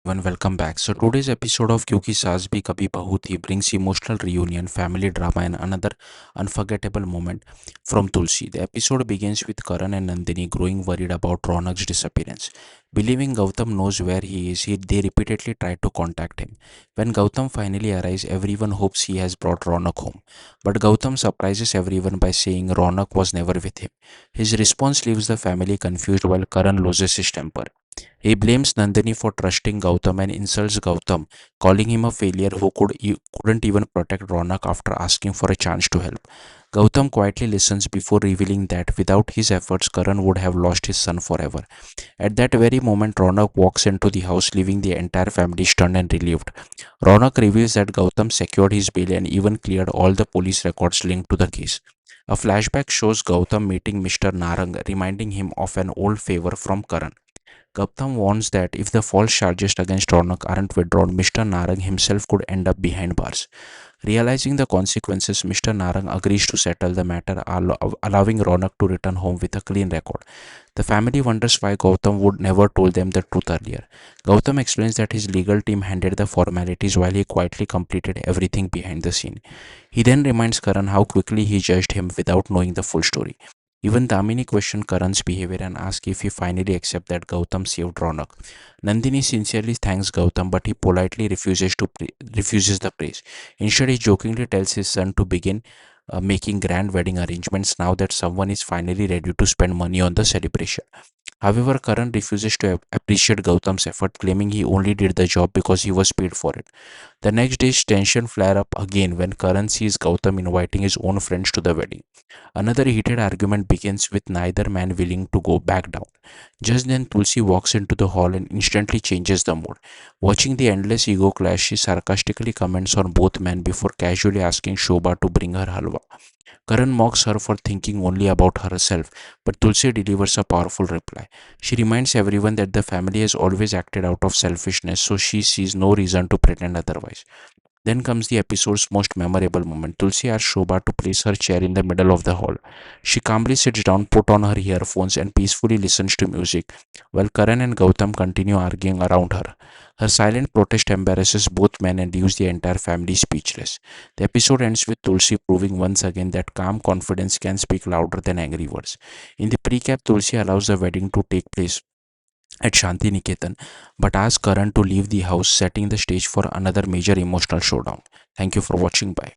everyone, welcome back. So today's episode of Kyunki Saas Bhi Kabhi Bahu Thi brings emotional reunion, family drama and another unforgettable moment from Tulsi. The episode begins with Karan and Nandini growing worried about Ronak's disappearance. Believing Gautam knows where he is, they repeatedly try to contact him. When Gautam finally arrives, everyone hopes he has brought Ronak home. But Gautam surprises everyone by saying Ronak was never with him. His response leaves the family confused while Karan loses his temper. He blames Nandini for trusting Gautam and insults Gautam, calling him a failure who couldn't even protect Ronak after asking for a chance to help. Gautam quietly listens before revealing that without his efforts, Karan would have lost his son forever. At that very moment, Ronak walks into the house, leaving the entire family stunned and relieved. Ronak reveals that Gautam secured his bail and even cleared all the police records linked to the case. A flashback shows Gautam meeting Mr. Narang, reminding him of an old favor from Karan. Gautam warns that if the false charges against Ronak aren't withdrawn, Mr. Narang himself could end up behind bars. Realizing the consequences, Mr. Narang agrees to settle the matter, allowing Ronak to return home with a clean record. The family wonders why Gautam would never told them the truth earlier. Gautam explains that his legal team handled the formalities while he quietly completed everything behind the scene. He then reminds Karan how quickly he judged him without knowing the full story. Even Damini questioned Karan's behavior and asked if he finally accepts that Gautam saved Ronak. Nandini sincerely thanks Gautam, but he politely refuses the praise. Instead, he jokingly tells his son to begin making grand wedding arrangements now that someone is finally ready to spend money on the celebration. However, Karan refuses to appreciate Gautam's effort, claiming he only did the job because he was paid for it. The next day, tension flare up again when Karan sees Gautam inviting his own friends to the wedding. Another heated argument begins with neither man willing to go back down. Just then, Tulsi walks into the hall and instantly changes the mood. Watching the endless ego clash, she sarcastically comments on both men before casually asking Shobha to bring her halwa. Karan mocks her for thinking only about herself, but Tulsi delivers a powerful reply. She reminds everyone that the family has always acted out of selfishness, so she sees no reason to pretend otherwise. Then comes the episode's most memorable moment. Tulsi asks Shobha to place her chair in the middle of the hall. She calmly sits down, puts on her earphones, and peacefully listens to music, while Karan and Gautam continue arguing around her. Her silent protest embarrasses both men and leaves the entire family speechless. The episode ends with Tulsi proving once again that calm confidence can speak louder than angry words. In the pre-cap, Tulsi allows the wedding to take place at Shanti Niketan, but asks Karan to leave the house, setting the stage for another major emotional showdown. Thank you for watching. Bye.